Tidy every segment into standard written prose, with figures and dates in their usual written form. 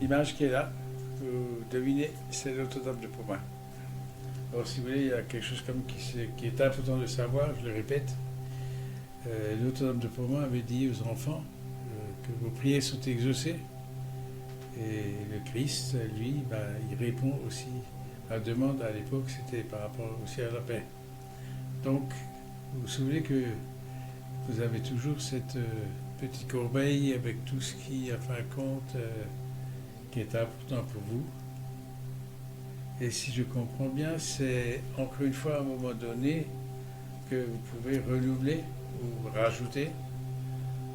l'image qui est là, vous devinez, c'est Notre-Dame de Pomain. Alors si vous voulez, il y a quelque chose comme qui est important de savoir, je le répète. Notre-Dame de Pomain avait dit aux enfants que vos prières sont exaucées. Et le Christ, lui, il répond aussi à la demande à l'époque, c'était par rapport aussi à la paix. Donc, vous vous souvenez que vous avez toujours cette petite corbeille avec tout ce qui, à fin de compte, qui est important pour vous. Et si je comprends bien, c'est encore une fois à un moment donné que vous pouvez renouveler ou rajouter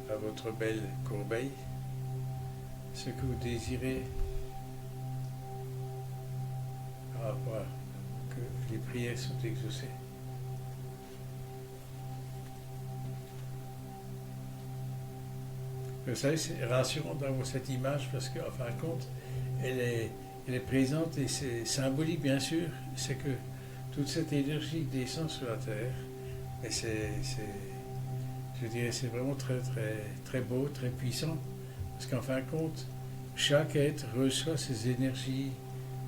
à votre belle corbeille ce que vous désirez par rapport à que les prières sont exaucées. Vous savez, c'est rassurant d'avoir cette image parce qu'en fin de compte, elle est présente et c'est symbolique bien sûr, c'est que toute cette énergie descend sur la terre et je dirais, c'est vraiment très, très, très beau, très puissant parce qu'en fin de compte, chaque être reçoit ces énergies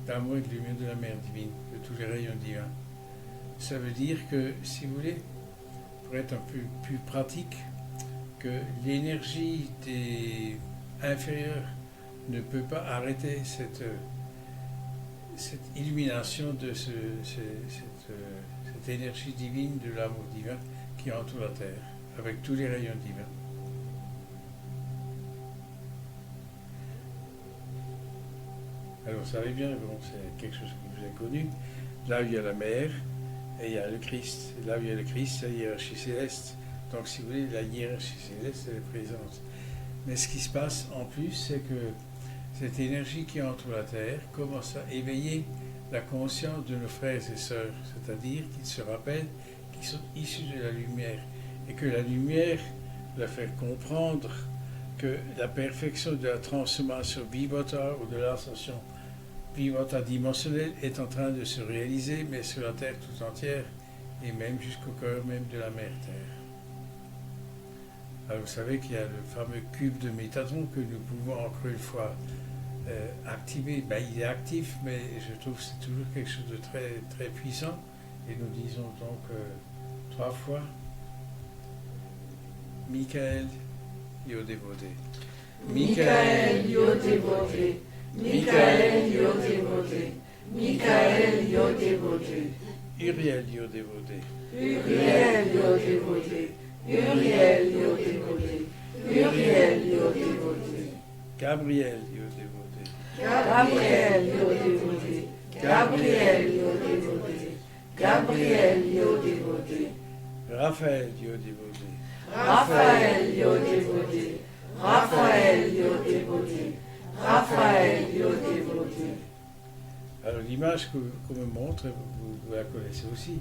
d'amour et de lumière de la Mère divine, de tous les rayons divins. Ça veut dire que, si vous voulez, pour être un peu plus pratique, que l'énergie des inférieurs ne peut pas arrêter cette illumination de cette énergie divine de l'amour divin qui entoure la terre, avec tous les rayons divins. Alors vous savez bien, bon, c'est quelque chose que vous avez connu, là où il y a la mer, et il y a le Christ. Et là où il y a le Christ, c'est la hiérarchie céleste. Donc si vous voulez, la hiérarchie céleste, elle est présente. Mais ce qui se passe en plus, c'est que cette énergie qui entoure la terre commence à éveiller la conscience de nos frères et sœurs, c'est-à-dire qu'ils se rappellent qu'ils sont issus de la lumière et que la lumière leur fait comprendre que la perfection de la transformation vibratoire ou de l'ascension vibratoire dimensionnelle est en train de se réaliser, mais sur la terre tout entière et même jusqu'au cœur même de la mère terre. Alors vous savez qu'il y a le fameux cube de Métatron que nous pouvons encore une fois activer. Il est actif, mais je trouve que c'est toujours quelque chose de très, très puissant. Et nous disons donc 3 fois Michael Yodévodé. Michael Yodévodé. Michael Yodévodé. Michael Yodévodé. Uriel Yodévodé. Uriel Yodévodé. Uriel Yodévodé. Uriel Yodévodé. Gabriel Yodévodé. Gabriel Yodévodé. Gabriel Yodévodé. Gabriel Yodévodé. Raphaël Yodévodé. Raphaël Yodévodé. Raphaël Yodévodé. Raphaël Yodévodé. Alors l'image qu'on me montre, vous la connaissez aussi,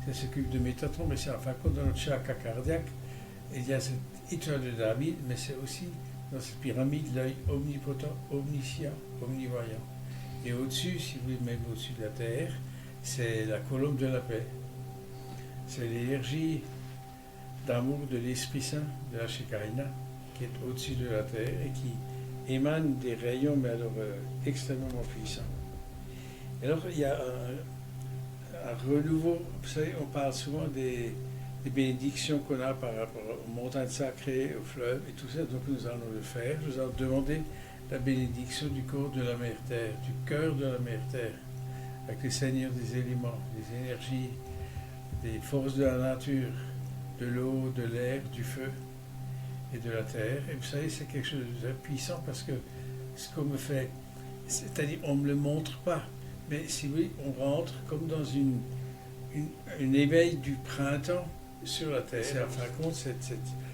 c'est ce cube de Métatron, mais c'est en fin de compte dans notre chakra cardiaque. Il y a cette étoile de David, mais c'est aussi dans cette pyramide l'œil omnipotent, omniscient, omnivoyant. Et au-dessus, si vous voulez, même au-dessus de la terre, c'est la colombe de la paix. C'est l'énergie d'amour de l'Esprit Saint, de la Shekinah, qui est au-dessus de la terre et qui émane des rayons, mais alors extrêmement puissants. Et alors, il y a un renouveau. Vous savez, on parle souvent des bénédictions qu'on a par rapport aux montagnes sacrées, aux fleuves et tout ça. Donc, nous allons le faire. Nous allons demander la bénédiction du corps de la Mère Terre, du cœur de la Mère Terre, avec les seigneurs des éléments, des énergies, des forces de la nature, de l'eau, de l'air, du feu et de la terre. Et vous savez, c'est quelque chose de puissant parce que ce qu'on me fait, c'est-à-dire on ne me le montre pas, mais si oui, on rentre comme dans un éveil du printemps sur la terre. C'est en fin de compte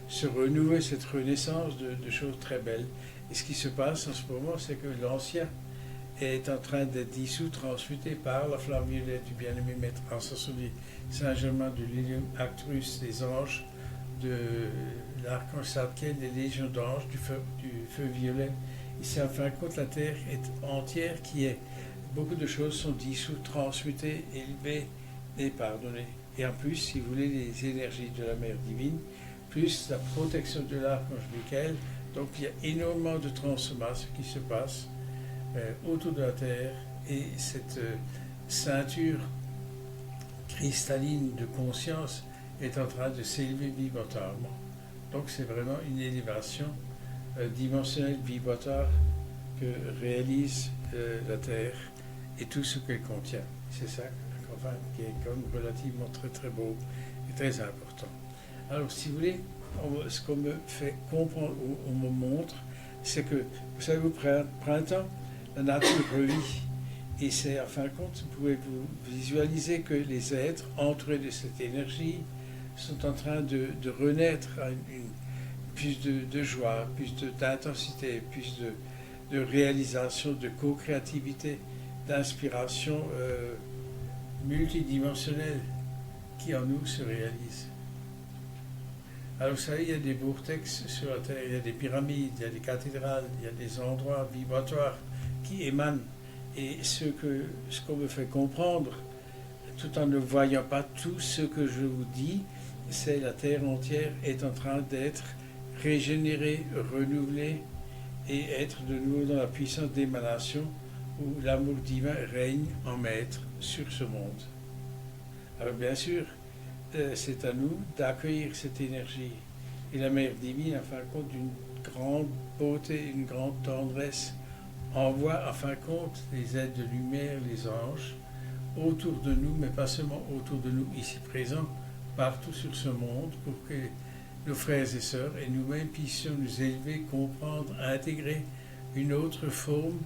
ce renouveau, cette renaissance de choses très belles. Et ce qui se passe en ce moment, c'est que l'ancien est en train d'être dissous, transmuté par la flamme violette du bien-aimé maître Ascensionné Saint-Germain, de l'Ilium Actrus, des anges, de l'archange Zadkiel, des légions d'anges, du feu violet. Ici, en fin de compte, la terre est entière, beaucoup de choses sont dissoutes, transmutées, élevées et pardonnées. Et en plus, si vous voulez, les énergies de la Mère divine, plus la protection de l'archange Michael. Donc il y a énormément de transformations qui se passent autour de la Terre et cette ceinture cristalline de conscience est en train de s'élever vibratoirement. Donc c'est vraiment une élévation dimensionnelle vibratoire que réalise la Terre et tout ce qu'elle contient. C'est ça enfin, qui est comme relativement très très beau et très important. Alors si vous voulez, ce qu'on me fait comprendre, on me montre, c'est que, vous savez, au printemps, la nature revit. Et c'est, en fin de compte, vous pouvez vous visualiser que les êtres entourés de cette énergie sont en train de renaître à plus de joie, plus d'intensité, plus de réalisation, de co-créativité, d'inspiration multidimensionnelle qui en nous se réalise. Alors vous savez, il y a des vortex sur la Terre, il y a des pyramides, il y a des cathédrales, il y a des endroits vibratoires qui émanent. Et ce qu'on me fait comprendre, tout en ne voyant pas tout ce que je vous dis, c'est la Terre entière est en train d'être régénérée, renouvelée et être de nouveau dans la puissance d'émanation où l'amour divin règne en maître sur ce monde. Alors bien sûr, c'est à nous d'accueillir cette énergie. Et la Mère divine, en fin de compte, d'une grande beauté, une grande tendresse, envoie, en fin de compte, les êtres de lumière, les anges, autour de nous, mais pas seulement autour de nous, ici présents, partout sur ce monde, pour que nos frères et sœurs et nous-mêmes puissions nous élever, comprendre, intégrer une autre forme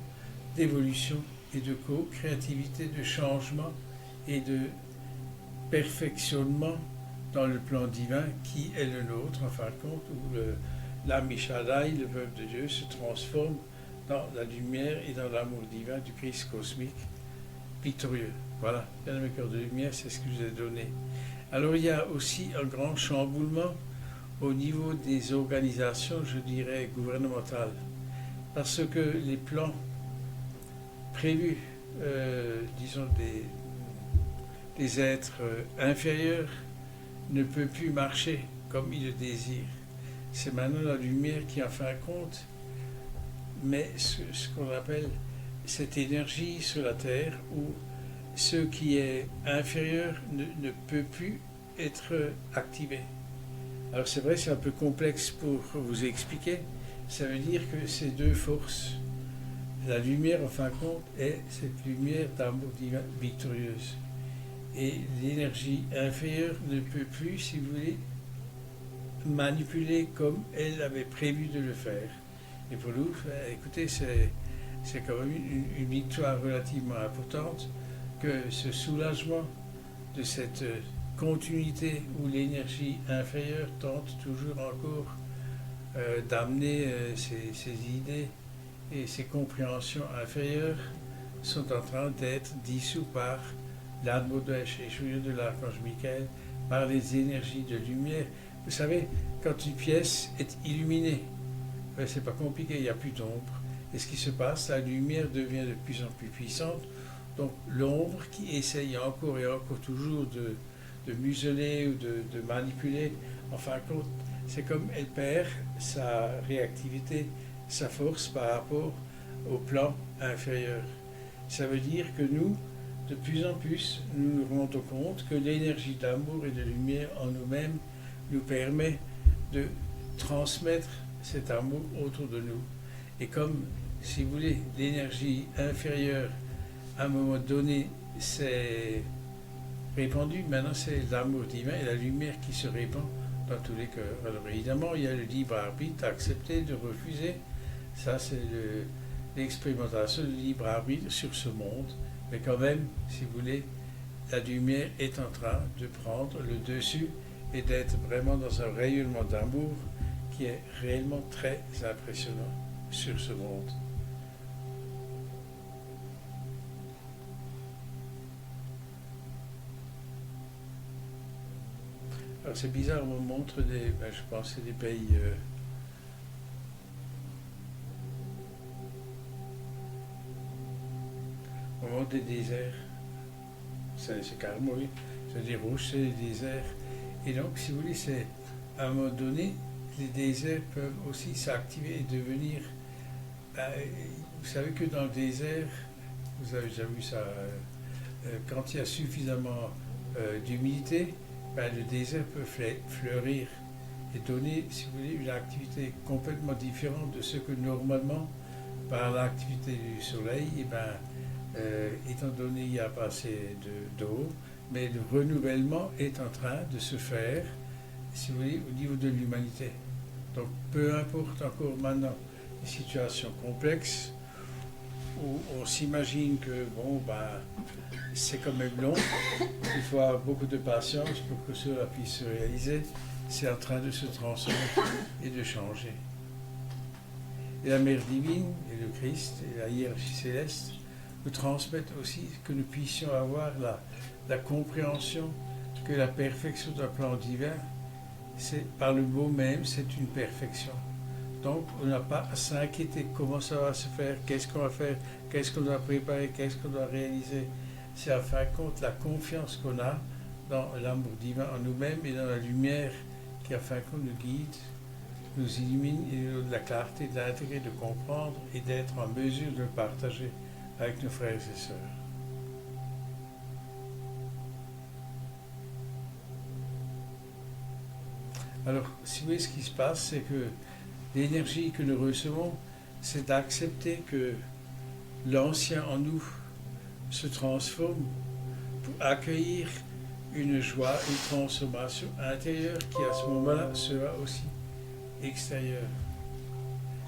d'évolution et de co-créativité, de changement et de perfectionnement dans le plan divin qui est le nôtre, en fin de compte, où l'âme Shaddai, le peuple de Dieu, se transforme dans la lumière et dans l'amour divin du Christ cosmique victorieux. Voilà, bien mes cœurs de lumière, c'est ce que je vous ai donné. Alors il y a aussi un grand chamboulement au niveau des organisations, je dirais, gouvernementales, parce que les plans prévus, disons, des êtres inférieurs ne peuvent plus marcher comme ils le désirent. C'est maintenant la lumière qui, en fin de compte, met ce qu'on appelle cette énergie sur la Terre où ce qui est inférieur ne peut plus être activé. Alors c'est vrai, c'est un peu complexe pour vous expliquer. Ça veut dire que ces deux forces, la lumière en fin de compte est cette lumière d'amour divin victorieuse. Et l'énergie inférieure ne peut plus, si vous voulez, manipuler comme elle avait prévu de le faire. Et pour nous, écoutez, c'est quand même une victoire relativement importante que ce soulagement de cette continuité où l'énergie inférieure tente toujours encore d'amener ses idées et ses compréhensions inférieures sont en train d'être dissous par l'Admodesh et de l'archange Michael, par les énergies de lumière. Vous savez, quand une pièce est illuminée, c'est pas compliqué, il n'y a plus d'ombre. Et ce qui se passe, la lumière devient de plus en plus puissante. Donc l'ombre qui essaye encore et encore toujours de museler ou de manipuler, en fin de compte, c'est comme elle perd sa réactivité, sa force par rapport au plan inférieur. Ça veut dire que nous, de plus en plus, nous nous rendons compte que l'énergie d'amour et de lumière en nous-mêmes nous permet de transmettre cet amour autour de nous. Et comme, si vous voulez, l'énergie inférieure, à un moment donné, s'est répandue, maintenant c'est l'amour divin et la lumière qui se répand dans tous les cœurs. Alors évidemment, il y a le libre arbitre à accepter, de refuser. Ça, c'est l'expérimentation du libre arbitre sur ce monde. Mais quand même, si vous voulez, la lumière est en train de prendre le dessus et d'être vraiment dans un rayonnement d'amour qui est réellement très impressionnant sur ce monde. Alors c'est bizarre, on me montre je pense que c'est des pays on montre des déserts. C'est carrément, oui. C'est des roches, c'est des déserts. Et donc, si vous voulez, à un moment donné, les déserts peuvent aussi s'activer et devenir vous savez que dans le désert, vous avez déjà vu ça, quand il y a suffisamment d'humidité, le désert peut fleurir et donner, si vous voulez, une activité complètement différente de ce que normalement, par l'activité du soleil, étant donné qu'il n'y a pas assez d'eau, mais le renouvellement est en train de se faire, si vous voulez, au niveau de l'humanité. Donc peu importe encore maintenant les situations complexes, où on s'imagine que c'est quand même long, il faut avoir beaucoup de patience pour que cela puisse se réaliser, c'est en train de se transformer et de changer. Et la Mère divine, et le Christ, et la hiérarchie céleste nous transmettent aussi que nous puissions avoir la compréhension que la perfection d'un plan divin, c'est par le mot même, c'est une perfection. Donc on n'a pas à s'inquiéter comment ça va se faire, qu'est-ce qu'on va faire, qu'est-ce qu'on doit préparer, qu'est-ce qu'on doit réaliser. C'est en fin de compte la confiance qu'on a dans l'amour divin en nous-mêmes et dans la lumière qui en fin de compte nous guide, nous illumine et nous donne de la clarté, de l'intégrer, de comprendre et d'être en mesure de le partager avec nos frères et sœurs. Alors, si vous voyez ce qui se passe, c'est que l'énergie que nous recevons, c'est d'accepter que l'ancien en nous se transforme pour accueillir une joie, une transformation intérieure qui à ce moment-là sera aussi extérieure.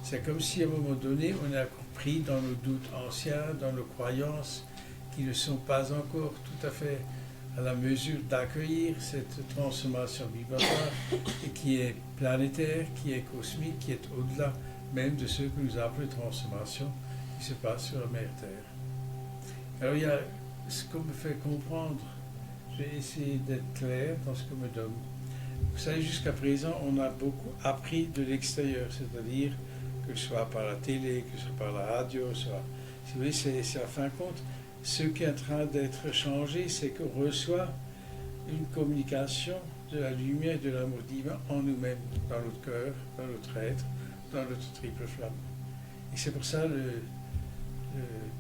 C'est comme si à un moment donné, on a pris dans nos doutes anciens, dans nos croyances qui ne sont pas encore tout à fait à la mesure d'accueillir cette transformation vibratoire et qui est planétaire, qui est cosmique, qui est au-delà même de ce que nous appelons transformation qui se passe sur la Mère Terre. Alors il y a ce qu'on me fait comprendre, j'ai essayé d'être clair dans ce qu'on me donne. Vous savez, jusqu'à présent, on a beaucoup appris de l'extérieur, c'est-à-dire que ce soit par la télé, que ce soit par la radio, soit, si vous voulez, c'est à fin de compte, ce qui est en train d'être changé, c'est qu'on reçoit une communication de la lumière et de l'amour divin en nous-mêmes, dans notre cœur, dans notre être, dans notre triple flamme. Et c'est pour ça le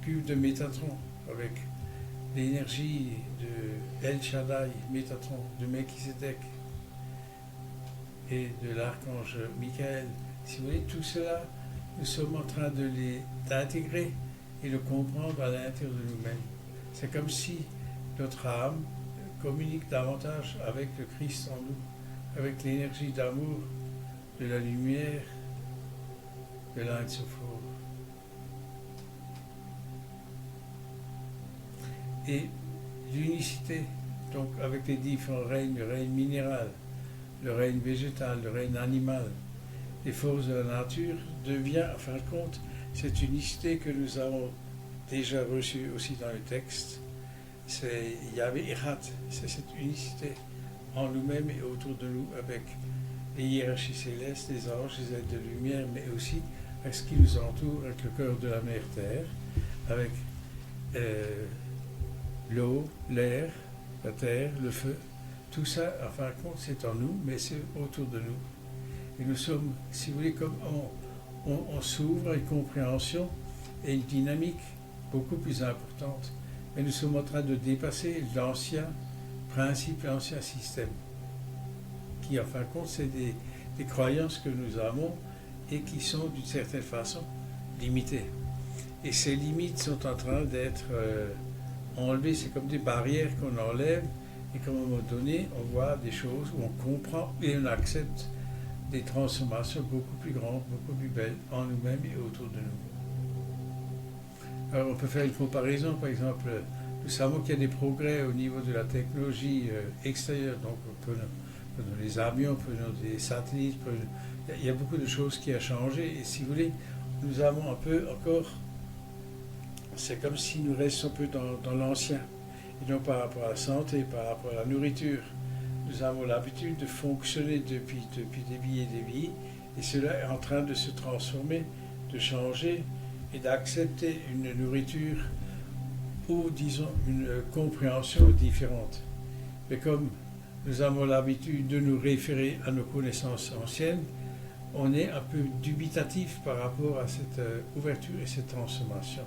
cube de Métatron, avec l'énergie de El Shaddai, Métatron, de Melchizedek et de l'archange Michael. Si vous voulez, tout cela, nous sommes en train d'intégrer et de comprendre à l'intérieur de nous-mêmes. C'est comme si notre âme communique davantage avec le Christ en nous, avec l'énergie d'amour, de la lumière, de l'Un Sof. Et l'unicité, donc avec les différents règnes, le règne minéral, le règne végétal, le règne animal, les forces de la nature, devient, en fin de compte, cette unicité que nous avons déjà reçue aussi dans le texte. C'est Yahvé Echad, c'est cette unicité en nous-mêmes et autour de nous avec les hiérarchies célestes, les anges, les êtres de lumière, mais aussi avec ce qui nous entoure, avec le cœur de la Mère Terre, avec l'eau, l'air, la terre, le feu. Tout ça, en fin de compte, c'est en nous, mais c'est autour de nous. Et nous sommes, si vous voulez, comme on s'ouvre à une compréhension et une dynamique beaucoup plus importante. Mais nous sommes en train de dépasser l'ancien principe, l'ancien système, qui, en fin de compte, c'est des croyances que nous avons et qui sont, d'une certaine façon, limitées. Et ces limites sont en train d'être enlevées. C'est comme des barrières qu'on enlève et qu'à un moment donné, on voit des choses où on comprend et on accepte des transformations beaucoup plus grandes, beaucoup plus belles en nous-mêmes et autour de nous. Alors on peut faire une comparaison, par exemple, nous savons qu'il y a des progrès au niveau de la technologie extérieure, donc prenons les avions, prenons des satellites, il y a beaucoup de choses qui ont changé, et si vous voulez, nous avons un peu encore, c'est comme si nous restions un peu dans l'ancien, et donc par rapport à la santé, par rapport à la nourriture. Nous avons l'habitude de fonctionner depuis des vies et des vies, et cela est en train de se transformer, de changer, et d'accepter une nourriture ou, disons, une compréhension différente. Mais comme nous avons l'habitude de nous référer à nos connaissances anciennes, on est un peu dubitatif par rapport à cette ouverture et cette transformation.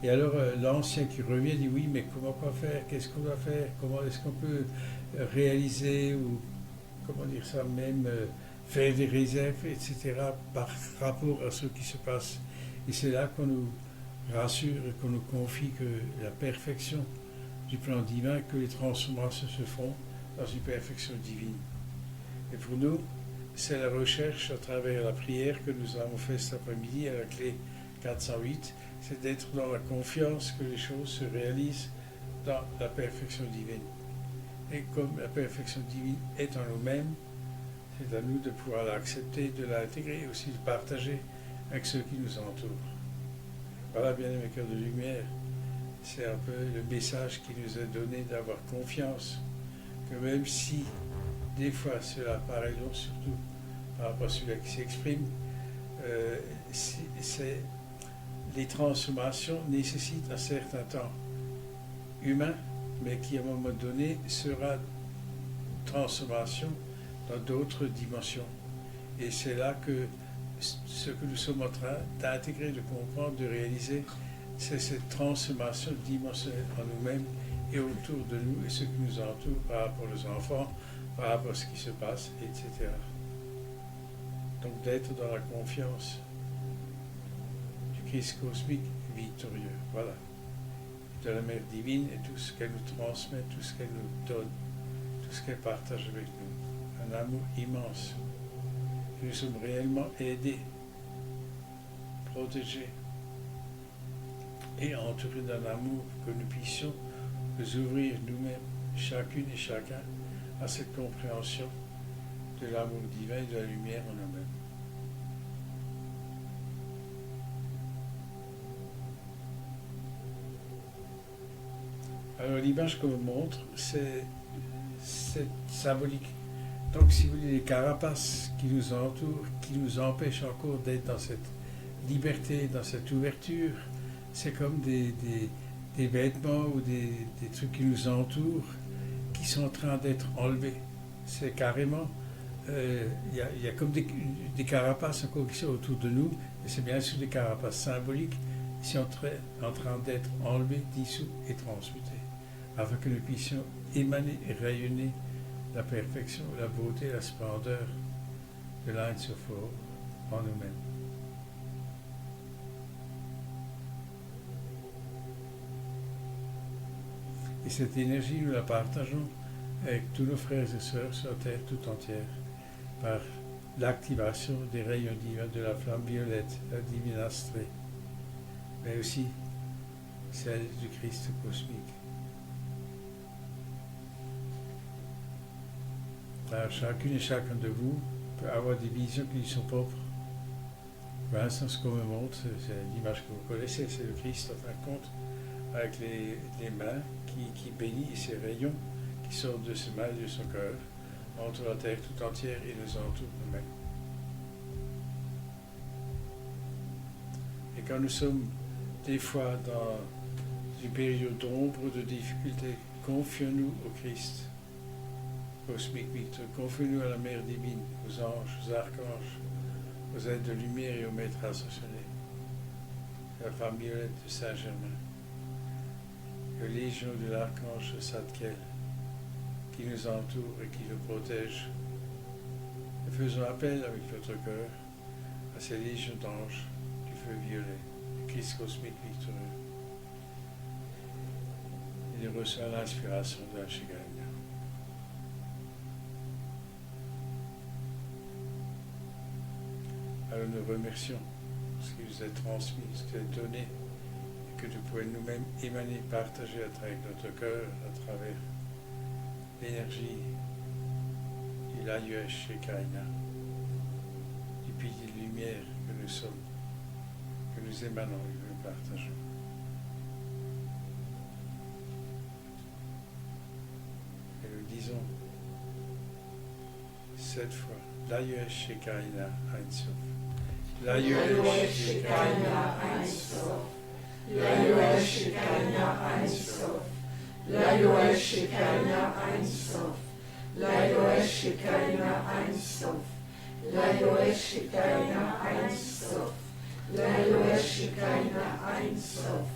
Et alors l'ancien qui revient dit oui, mais comment quoi faire, qu'est-ce qu'on doit faire, comment est-ce qu'on peut réaliser ou comment dire ça même faire des réserves, etc. par rapport à ce qui se passe. Et c'est là qu'on nous rassure et qu'on nous confie que la perfection du plan divin, que les transformations se font dans une perfection divine. Et pour nous, c'est la recherche à travers la prière que nous avons faite cet après-midi à la clé 408, c'est d'être dans la confiance que les choses se réalisent dans la perfection divine. Et comme la perfection divine est en nous-mêmes, c'est à nous de pouvoir l'accepter, de l'intégrer et aussi de partager avec ceux qui nous entourent. Voilà, bien-aimés cœurs de lumière, c'est un peu le message qui nous est donné d'avoir confiance, que même si des fois cela paraît long, surtout par rapport à celui qui s'exprime, les transformations nécessitent un certain temps humain, mais qui à un moment donné sera transformation dans d'autres dimensions. Et c'est là que ce que nous sommes en train d'intégrer, de comprendre, de réaliser, c'est cette transformation dimensionnelle en nous-mêmes et autour de nous et ce qui nous entoure par rapport aux enfants, par rapport à ce qui se passe, etc. Donc d'être dans la confiance du Christ cosmique victorieux. Voilà. De la Mère divine et tout ce qu'elle nous transmet, tout ce qu'elle nous donne, tout ce qu'elle partage avec nous. Un amour immense. Et nous sommes réellement aidés, protégés et entourés d'un amour que nous puissions nous ouvrir nous-mêmes, chacune et chacun, à cette compréhension de l'amour divin et de la lumière en nous-mêmes. Alors l'image qu'on me montre, c'est symbolique. Donc si vous voulez, les carapaces qui nous entourent, qui nous empêchent encore d'être dans cette liberté, dans cette ouverture, c'est comme des vêtements ou des trucs qui nous entourent, qui sont en train d'être enlevés. C'est carrément, il y a comme des carapaces encore qui sont autour de nous, et c'est bien sûr des carapaces symboliques qui sont en train d'être enlevés, dissous et transmutés, afin que nous puissions émaner et rayonner la perfection, la beauté, la splendeur de l'Ain Sophor en nous-mêmes. Et cette énergie, nous la partageons avec tous nos frères et sœurs sur la terre tout entière, par l'activation des rayons divins de la flamme violette, la divine astrée, mais aussi celle du Christ cosmique. Alors, chacune et chacun de vous peut avoir des visions qui lui sont propres. Pour l'instant, ce qu'on me montre, c'est l'image que vous connaissez, c'est le Christ en fin de compte, avec les mains qui bénit ses rayons qui sortent de ses mains et de son cœur, entre la terre tout entière et nous entoure nous-mêmes. Et quand nous sommes des fois dans une période d'ombre, de difficulté, confions-nous au Christ cosmique victorieux, confions-nous à la Mère divine, aux anges, aux archanges, aux aides de lumière et aux maîtres ascensionnés, à la femme violette de Saint-Germain, aux légions de l'archange Zadkiel, qui nous entoure et qui nous protège. Et faisons appel avec notre cœur à ces légions d'anges du feu violet, du Christ cosmique victorieux. Et nous recevons l'inspiration de la Shekinah. Alors nous remercions ce qui nous est transmis, ce qui est donné, et que nous pouvons nous-mêmes émaner, partager à travers notre cœur, à travers l'énergie du Layuesh Shekinah, du pilier de lumière que nous sommes, que nous émanons et que nous partageons. Et nous disons cette fois, Layuesh Shekinah Ein Sof. Layuesh Shekinah Ein Sof. Layuesh Shekinah Ein Sof. Layuesh Shekinah Ein Sof. Layuesh Shekinah Ein Sof. Layuesh Ein Sof.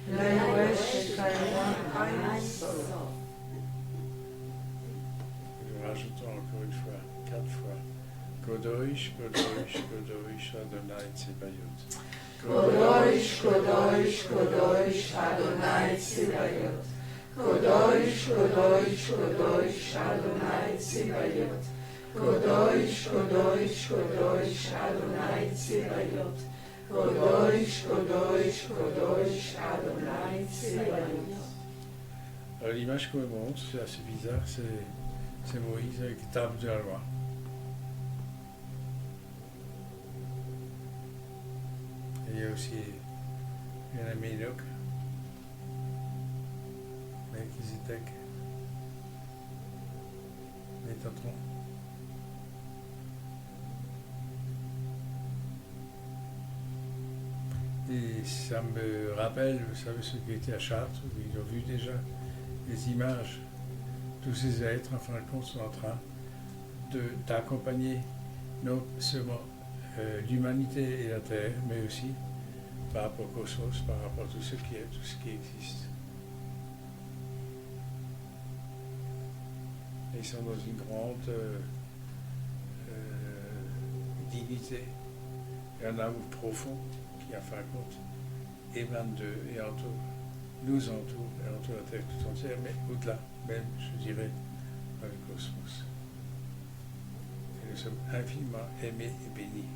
Yahweh Shekinah, Ein Sof. Nous rajoutons encore une fois, 4 fois. Kodosh, Kodosh, Kodosh, Adonai Tsebayot. Kodosh, Kodosh, Kodosh, Adonai Tsebayot. Kodosh, Kodosh, Kodosh, Adonai Tsebayot. Kodosh, Kodosh, Kodosh, Adonai Tsebayot. Kodosh, Kodosh, Kodosh, Adonai Tsebayot. Alors l'image qu'on me montre, c'est assez bizarre, c'est Moïse avec les tables de la loi. Et il y a aussi Ménoc, Melchizedek, Métatron. Et ça me rappelle, vous savez, ceux qui étaient à Chartres, où ils ont vu déjà les images. Tous ces êtres, en fin de compte, sont en train d'accompagner non seulement l'humanité et la Terre, mais aussi par rapport au cosmos, par rapport à tout ce qui est, tout ce qui existe. Et ils sont dans une grande dignité et un amour profond qui, en fin de compte, émane d'eux et nous entoure et entoure la Terre tout entière, mais au-delà, même, je dirais, dans le cosmos. Et nous sommes infiniment aimés et bénis.